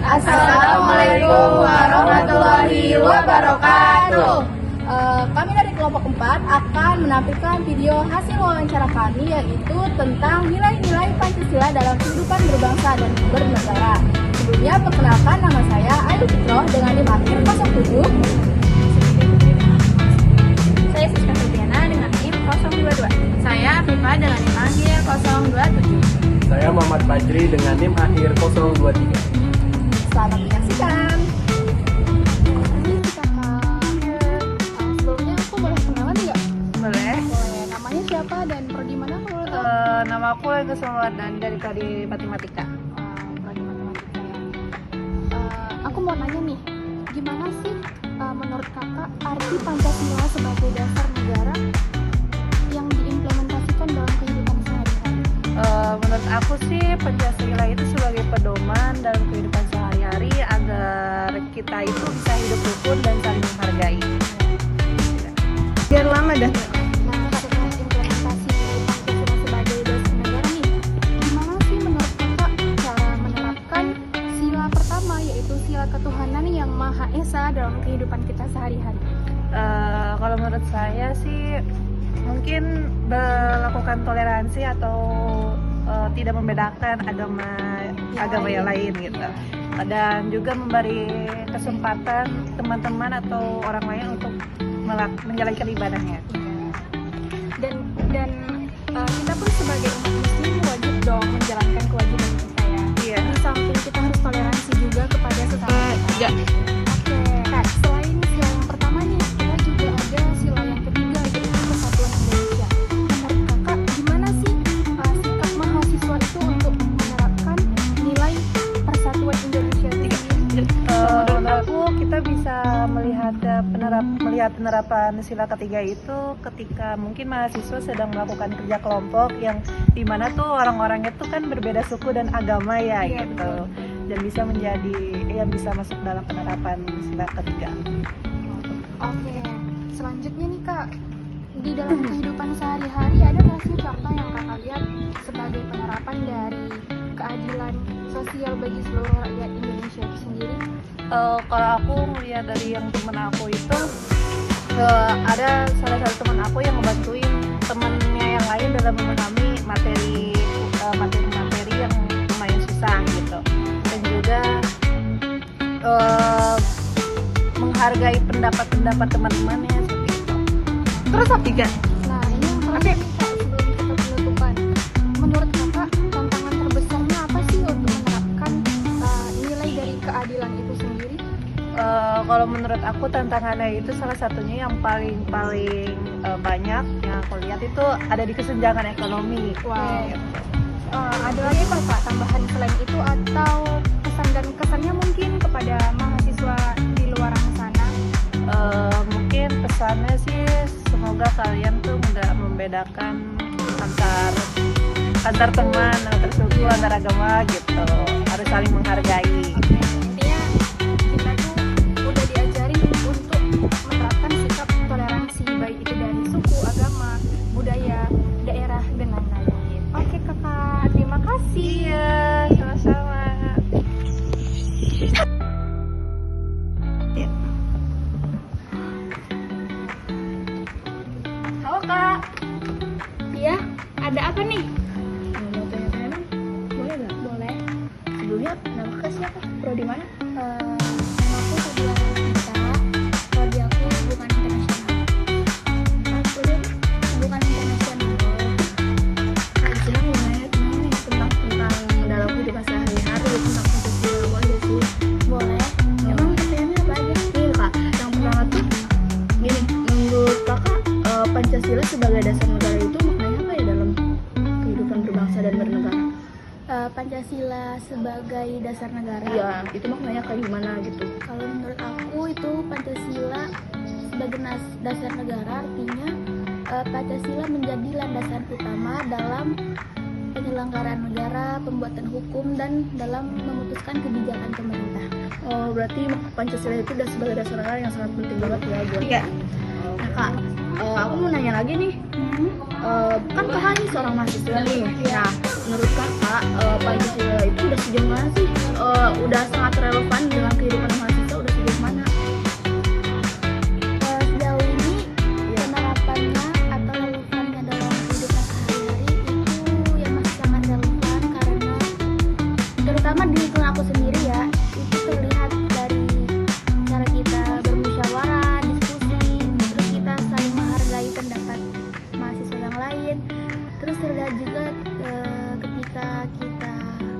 Assalamualaikum warahmatullahi wabarakatuh. Kami dari kelompok 4 akan menampilkan video hasil wawancara kami, yaitu tentang nilai-nilai Pancasila dalam kehidupan berbangsa dan bernegara. Sebelumnya perkenalkan, nama saya Ayu Fitro dengan NIM akhir 07. Saya Siska Febriana dengan NIM 022. Saya Viva dengan NIM akhir 027. Saya Muhammad Fajri dengan NIM akhir 023. Selamat menyaksikan. Sebelumnya aku boleh kenalan nggak? Boleh. Namanya siapa dan prodi mana kalau boleh tahu? Nama aku Lega Sumawardhan dari Prodi Matematika. Prodi matematika ya. Aku mau nanya nih, gimana sih menurut kakak arti Pancasila sebagai dasar negara yang diimplementasikan dalam kehidupan sehari-hari? Menurut aku sih Pancasila itu sebagai pedoman dalam kehidupan sehari-hari agar kita itu bisa hidup rukun dan saling menghargai. Biar lama dah. Nah, setelah implementasi Pancasila sebagai dasar negara nih, gimana sih menurut kakak cara menerapkan sila pertama, yaitu sila ketuhanan yang Maha Esa dalam kehidupan kita sehari-hari? Kalau menurut saya sih mungkin melakukan toleransi atau tidak membedakan agama yang lain gitu, dan juga memberi kesempatan teman-teman atau orang lain untuk menjalankan ibadahnya. Dan kita pun sebagai umat muslim wajib dong menjalankan kewajiban kita ya. Iya. Di samping kita harus toleransi juga kepada sesama kita. 3. Oke, Kak, selain sila yang pertama nih, kita juga ada sila yang ketiga, yaitu Kesatuan Indonesia. Menurut kakak, gimana sih sikap mahasiswa itu untuk menerapkan nilai persatuan Indonesia itu? Menurut aku kita bisa melihat penerapan sila ketiga itu ketika mungkin mahasiswa sedang melakukan kerja kelompok yang dimana tuh orang-orangnya tuh kan berbeda suku dan agama ya Iya, gitu, dan bisa menjadi yang bisa masuk dalam penerapan sila ketiga. Oke, selanjutnya nih Kak, di dalam kehidupan sehari-hari ada nggak sih contoh yang kakak lihat sebagai penerapan dari keadilan sosial bagi seluruh rakyat Indonesia itu sendiri? Kalau aku melihat dari yang temen aku itu ada salah satu teman aku yang ngebantuin temennya yang lain dalam memahami materi yang lumayan susah gitu, dan juga menghargai pendapat teman-temannya seperti itu. Terus apa tiga? Nah, ini yang terakhir nih Kak, sebelum kita penutupan, menurut kakak tantangan terbesarnya apa sih untuk menerapkan nilai dari keadilan itu sendiri? Kalau menurut aku tantangannya itu salah satunya yang paling banyak yang aku lihat itu ada di kesenjangan ekonomi. Wow. Gitu. Ada lagi apa Kak tambahan selain itu, atau pesan dan kesannya mungkin kepada mahasiswa di luar sana? Mungkin pesannya sih semoga kalian tuh nggak membedakan antar teman, antar suku, antar agama gitu, harus saling menghargai. Intinya kita tuh udah diajarin untuk menerapkan sikap toleransi, baik itu dari suku, agama, budaya, daerah, dan lain-lain. Oke kakak, terima kasih. Iya, sama-sama. Halo kak. Iya, ada apa nih? Mau tanya-tanya dong? Boleh nggak? Boleh. Sebelumnya nama kakak siapa? Prodi mana? Nama aku Febriana Nita. Prodi aku bukan internasional. Prodi apa? Bukan internasional. Kajian wilayah nih tentang dalam kehidupan sehari-hari tentang Pancasila, boleh nggak sih? Boleh. Emang pertanyaannya apa aja? Nih kak, yang pertama tuh gini, menurut kakak Pancasila sebagai dasar negara itu maknanya apa ya dalam kehidupan berbangsa dan bernegara? Pancasila sebagai dasar negara. Iya, itu maknanya kayak gimana gitu? Kalau menurut aku itu Pancasila sebagai dasar negara artinya Pancasila menjadi landasan utama dalam penyelenggaraan negara, pembuatan hukum, dan dalam memutuskan kebijakan pemerintah. Oh, berarti Pancasila itu sebagai dasar negara yang sangat penting banget ya buat. Tiga. Nah, Kak, aku mau nanya lagi nih. Kan kakak ini seorang mahasiswa nih. Nah, menurut kakak Pancasila itu udah sejauh mana sih? Udah sangat relevan dalam kehidupan mahasiswa, udah sejauh mana? Sejauh ini penerapannya atau relevannya dalam kehidupan sehari-hari itu ya masih sangat relevan, karena terutama di lingkungan aku sendiri ya, itu terlihat dari cara kita bermusyawarah, diskusi, terus kita saling menghargai pendapat mahasiswa yang lain, terus terlihat juga ketika kita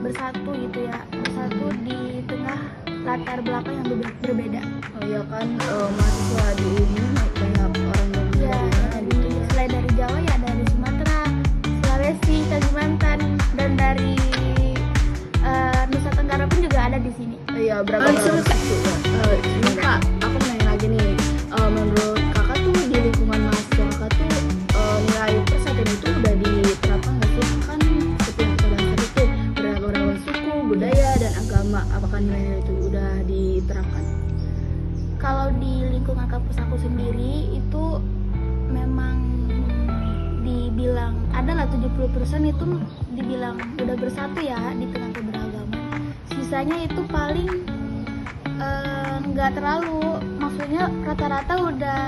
bersatu gitu ya, bersatu di tengah latar belakang yang berbeda. Oh iya kan, mahasiswa di ini banyak orang dari Ya, selain dari Jawa ya dari Sumatera, Sulawesi, Kalimantan, dan dari Nusa Tenggara pun juga ada di sini. Iya, berapa orang? Kak, aku mau nanya lagi nih. Menurut kakak tuh di lingkungan mahasiswa kakak tuh nilai persatuan itu udah diterapkan nggak sih? Kan seperti yang kita bahas tadi tuh beragam suku, budaya, dan agama. Apakah nilai itu udah diterapkan? Kalau di lingkungan kampus aku sendiri itu memang dibilang adalah 70% itu dibilang udah bersatu ya di tengah keberagaman. Sisanya itu paling nggak terlalu, maksudnya rata-rata udah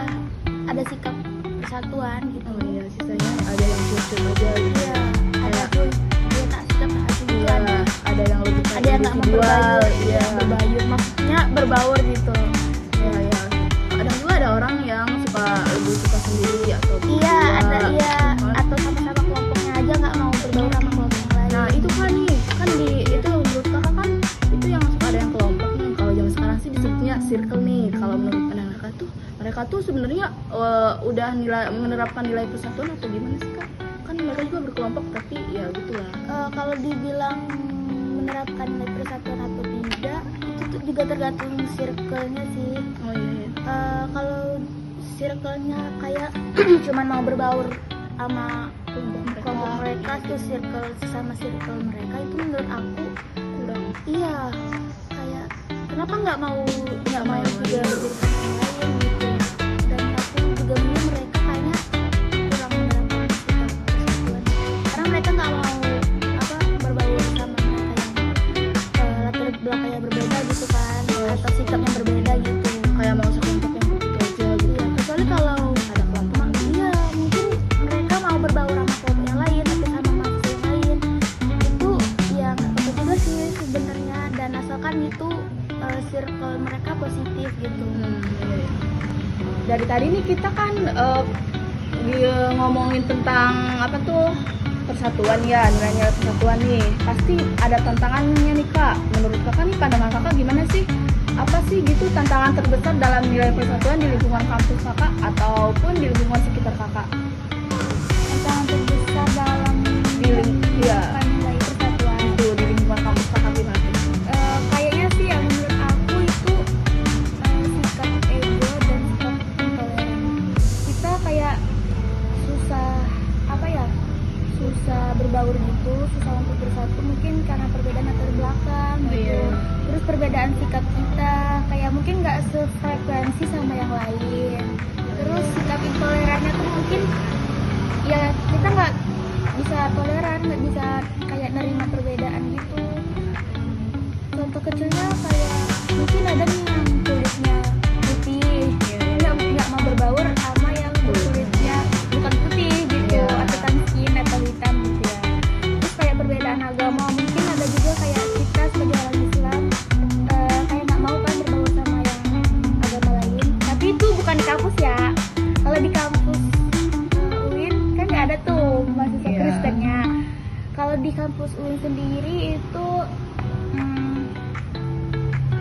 ada sikap persatuan gitu. Oh iya, sisanya ada yang cukup aja gitu. Iya, ada tuh dia tak sikap tak asing gitu Iya, ada yang lebih ada yang nggak mau individual, berbaur, iya. berbayur, maksudnya berbaur gitu. Iya, iya. Kadang juga ada orang yang suka lebih suka sendiri atau Iya, ada berdua. iya, atau sama-sama kelompoknya aja nggak mau berbaur sama kelompok yang lain. Nah itu kan nih, kan di itu menurut kakak kan itu yang suka ada yang kelompok nih. Kalau zaman sekarang sih disebutnya circle nih. Kalau menurut pandangan kakak tuh mereka tuh sebenarnya udah menerapkan nilai persatuan atau gimana sih kak? Kan mereka juga berkelompok tapi ya gitulah. Kalau dibilang menerapkan nilai persatuan atau tidak, itu tuh juga tergantung circle-nya sih. Oh iya. Kalau circle-nya kayak cuman mau berbaur sama kelompok mereka, tuh circle sesama circle mereka, itu menurut aku Kurang. iya, kayak kenapa nggak mau juga yang lain. berbeda sama yang lain gitu. Dan aku juga melihat mereka kayaknya kurang menerapkan sikap persatuan, karena mereka nggak mau berbaur sama mereka yang latar belakangnya berbeda gitu kan, atau sikapnya berbeda gitu. Kayak mau sekelompok yang itu aja gitu. Iya, kecuali kalau Ada kelompok. iya mungkin mereka mau berbaur sama kelompok yang lain tapi sama mahasiswa yang lain, itu ya nggak apa-apa juga sih sebenarnya, dan asalkan itu circle mereka positif gitu. Iya, iya. Dari tadi nih kita kan ngomongin tentang apa tuh persatuan ya, nilai-nilai persatuan nih. Pasti ada tantangannya nih kak. Menurut kakak nih pandangan kakak gimana sih? Apa sih gitu tantangan terbesar dalam nilai persatuan di lingkungan kampus kakak ataupun di lingkungan sekitar kakak? Tantangan terbesar dalam Iya, nilai persatuan itu di lingkungan kampus kakak gimana? kayaknya sih yang menurut aku itu sikap ego dan sikap intoleran. Kita kayak susah berbaur gitu, susah untuk bersatu, mungkin karena perbedaan latar belakang Oh, gitu. iya. Terus perbedaan sikap kita kayak mungkin nggak sefrekuensi sama yang lain. Terus sikap intolerannya tuh mungkin ya kita nggak bisa toleran, nggak bisa kayak nerima perbedaan gitu. Contoh kecilnya kayak mungkin ada nih yang kulitnya putih, nggak mau berbaur sama yang kulitnya bukan putih gitu, Iya. atau tan skin atau hitam gitu ya. Terus kayak perbedaan agama, mungkin ada juga kayak kita sebagai orang Islam kayak nggak mau kan berbaur sama yang agama lain. Tapi itu bukan di kampus ya. Kalau di kampus UIN kan nggak ada tuh mahasiswa Iya. Kristennya. Kalau di kampus UIN sendiri itu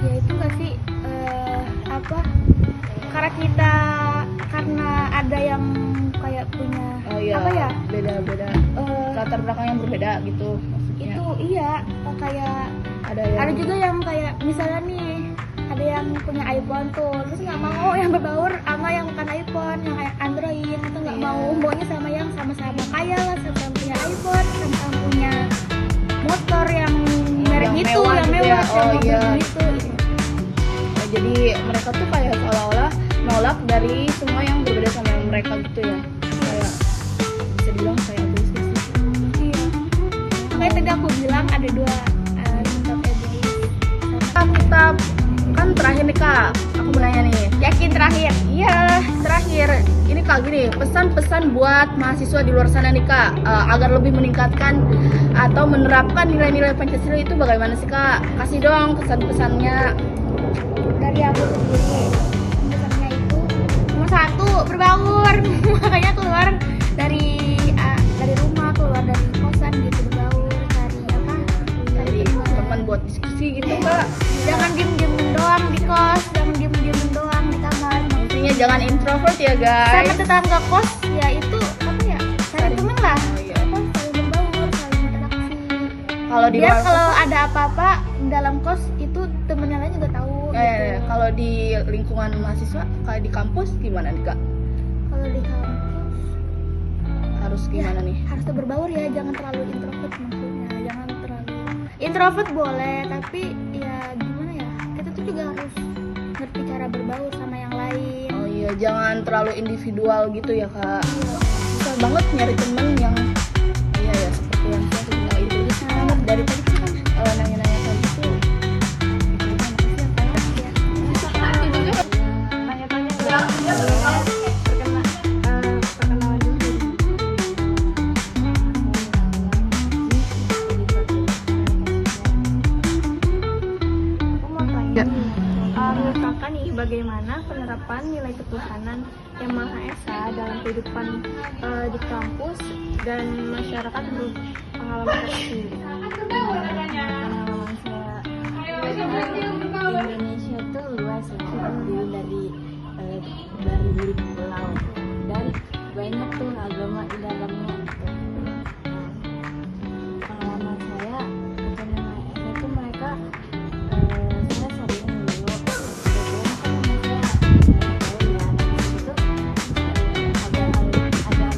ya itu nggak sih karena ada yang kayak punya Oh iya. apa ya Beda-beda. Latar belakang yang berbeda gitu. Maksudnya. itu iya kayak Ada yang. ada juga yang kayak misalnya nih ada yang punya iPhone tuh, terus nggak mau yang berbaur sama yang bukan iPhone, yang kayak Android itu nggak Iya. mau, maunya sama yang sama-sama kaya lah, sama-sama punya iPhone, sama-sama punya motor yang merek yang itu, mewah yang gitu mewah, ya. yang Oh, mobil iya. gitu. Jadi mereka tuh kayak seolah-olah nolak dari semua yang berbeda sama yang mereka gitu ya, kayak bisa dibilang kayak egois sih. Iya. Makanya tadi aku bilang ada dua sikap egois. Kita kan terakhir nih kak, aku mau nanya nih. Yakin terakhir? Iya, terakhir. Ini kak gini, pesan-pesan buat mahasiswa di luar sana nih kak, agar lebih meningkatkan atau menerapkan nilai-nilai Pancasila itu bagaimana sih kak? Kasih dong kesan-pesannya. Dari aku sendiri, pesannya itu nomor satu, berbaur. Makanya keluar dari rumah, keluar dari kosan gitu, berbaur, cari apa? Jadi teman buat diskusi gitu kak. Jangan diem-diem doang di kos, jangan diem-diem doang di kamar. Intinya jangan introvert ya guys. Sama tetangga kos ya itu apa ya? Cari temen lah. Oh, iya. Apa, saling berbaur, saling interaksi. Kalau di Biar luar kalau ada apa-apa dalam kos itu temennya lain juga tahu. Gitu. kalau di lingkungan mahasiswa kayak di kampus gimana nih kak? Kalau di kampus Harus gimana nih? harus berbaur ya, jangan terlalu introvert maksudnya. Jangan terlalu introvert boleh, tapi ya gimana ya? Kita tuh juga harus ngerti cara berbaur sama yang lain. Oh iya, jangan terlalu individual gitu ya kak. Susah banget nyari temen yang iya ya seperti yang saya bilang itu. Sama dari tadi kita kan nanya-nanya kayak gitu. Tanya-tanya perkenalan dulu. Aku mau tanya, misalkan nih bagaimana penerapan nilai ketuhanan yang Maha Esa dalam kehidupan di kampus dan masyarakat menurut pengalaman tersebut? Pengalaman saya Indonesia tuh luas ya, terdiri dari beberapa pulau dan banyak tuh agama di dalamnya. Pengalaman saya itu mereka saya sering dulu ada agama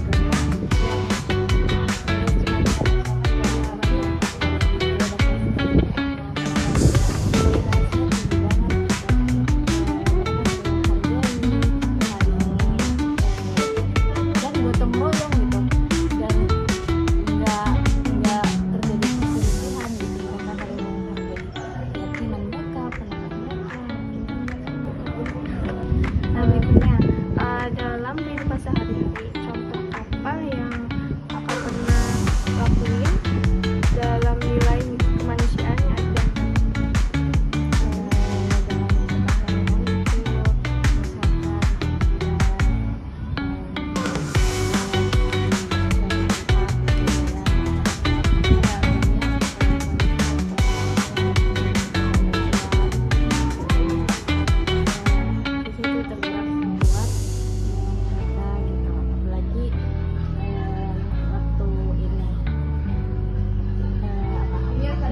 dan gotong royong gitu, dan nggak terjadi perselisihan gitu. Mereka saling menghargai keyakinan mereka, pendapat mereka. Nah, berikutnya dalam kehidupan sehari-hari, contoh apa yang kakak pernah lakuin dalam nilai kemanusiaan yang ada?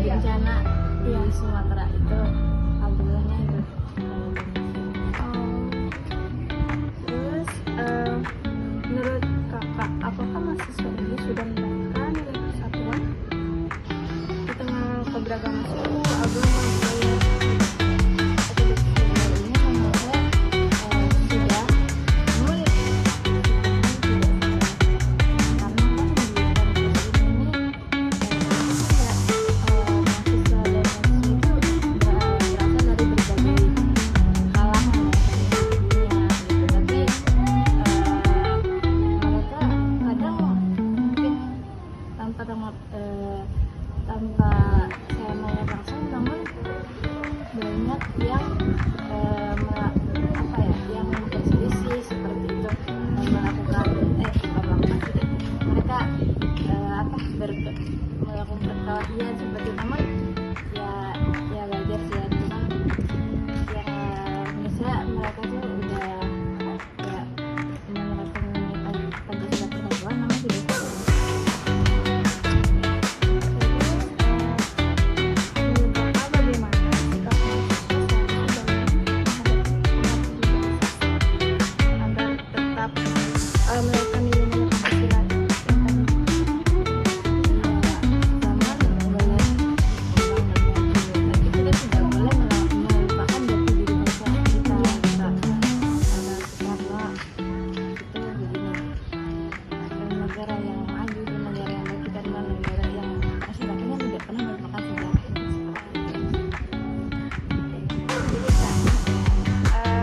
Bencana di Sumatera itu alhamdulillahnya itu Terus menurut kakak, apakah mahasiswa ini sudah menemukan nilai persatuan di tengah keberagaman suku, agama, budaya? sebenarnya menurut saya sudah, namun karena kan di kampus ini mahasiswa dan mahasiswa itu berasal dari berbagai kalangan dunia gitu, tapi mereka kadang mungkin tanpa saya melihat langsung, namun negara yang maju dan negara yang baik, kita adalah negara yang masih akhirnya tidak pernah melupakan sejarah.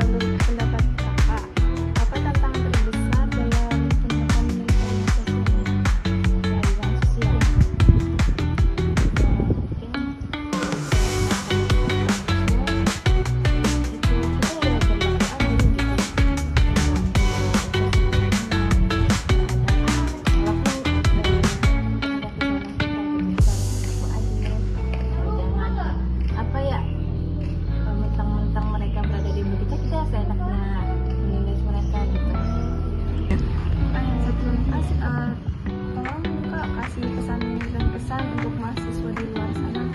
Menurut pendapat kakak, apa tantangan terbesar dalam penerapan nilai sosial? Apa ya, mentang-mentang mereka berada di negeri kita seenaknya menindas mereka gitu. Tolong kak kasih pesan dan pesan untuk mahasiswa di luar sana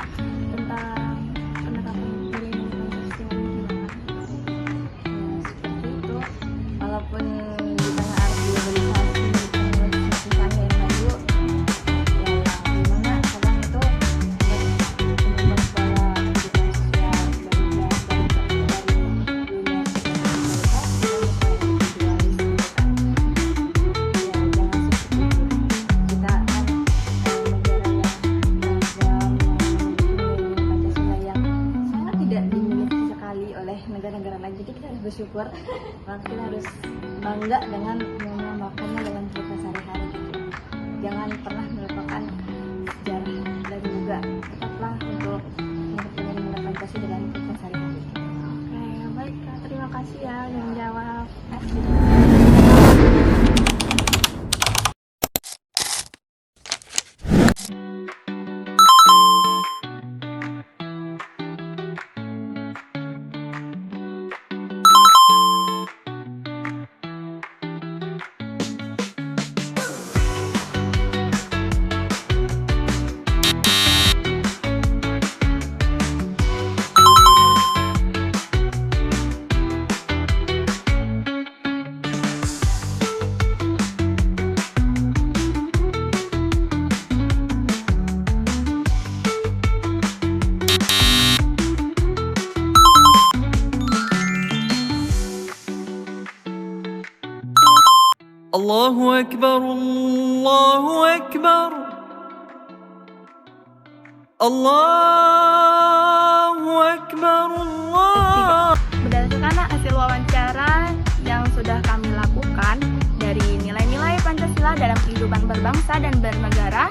tentang penerapan nilai-nilai Pancasila gimana? Seperti itu, walaupun di tengah arus globalisasi teknologi canggih yang maju, ya gimana kadang itu membuat pola kehidupan sosial dari dunia negara-negara lain, jadi kita harus bersyukur, kita harus bangga dengan mengamalkannya dalam kehidupan sehari-hari. Jangan pernah melupakan sejarah dan juga tetaplah untuk mengerti nilai Pancasila dalam kehidupan sehari-hari. Oke, baik kak, terima kasih ya yang menjawab. الله أكبر الله أكبر الله أكبر الله. Berdasarkan hasil wawancara yang sudah kami lakukan dari nilai-nilai Pancasila dalam kehidupan berbangsa dan bernegara,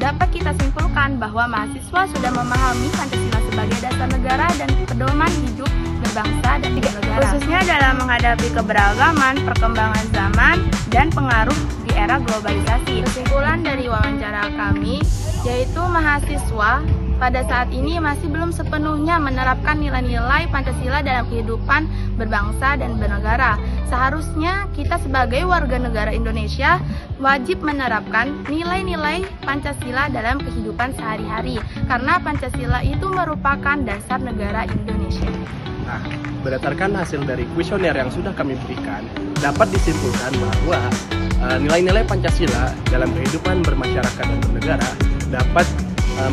dapat kita simpulkan bahwa mahasiswa sudah memahami Pancasila sebagai dasar negara dan pedoman hidup berbangsa dan bernegara, khususnya dalam menghadapi keberagaman, perkembangan zaman, dan pengaruh di era globalisasi. Kesimpulan dari wawancara kami yaitu mahasiswa pada saat ini masih belum sepenuhnya menerapkan nilai-nilai Pancasila dalam kehidupan berbangsa dan bernegara. Seharusnya kita sebagai warga negara Indonesia wajib menerapkan nilai-nilai Pancasila dalam kehidupan sehari-hari, karena Pancasila itu merupakan dasar negara Indonesia. Nah, berdasarkan hasil dari kuesioner yang sudah kami berikan, dapat disimpulkan bahwa nilai-nilai Pancasila dalam kehidupan bermasyarakat dan bernegara dapat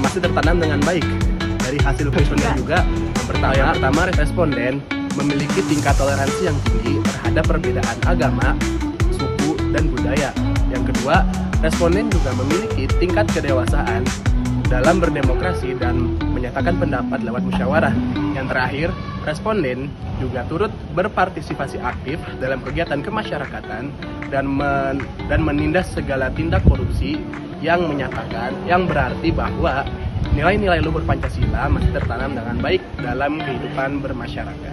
masih tertanam dengan baik. Dari hasil kuesioner juga, yang pertama responden memiliki tingkat toleransi yang tinggi terhadap perbedaan agama, suku, dan budaya. Yang kedua, responden juga memiliki tingkat kedewasaan dalam berdemokrasi dan menyatakan pendapat lewat musyawarah. Yang terakhir, responden juga turut berpartisipasi aktif dalam kegiatan kemasyarakatan dan menindas segala tindak korupsi yang berarti bahwa nilai-nilai luhur Pancasila masih tertanam dengan baik dalam kehidupan bermasyarakat.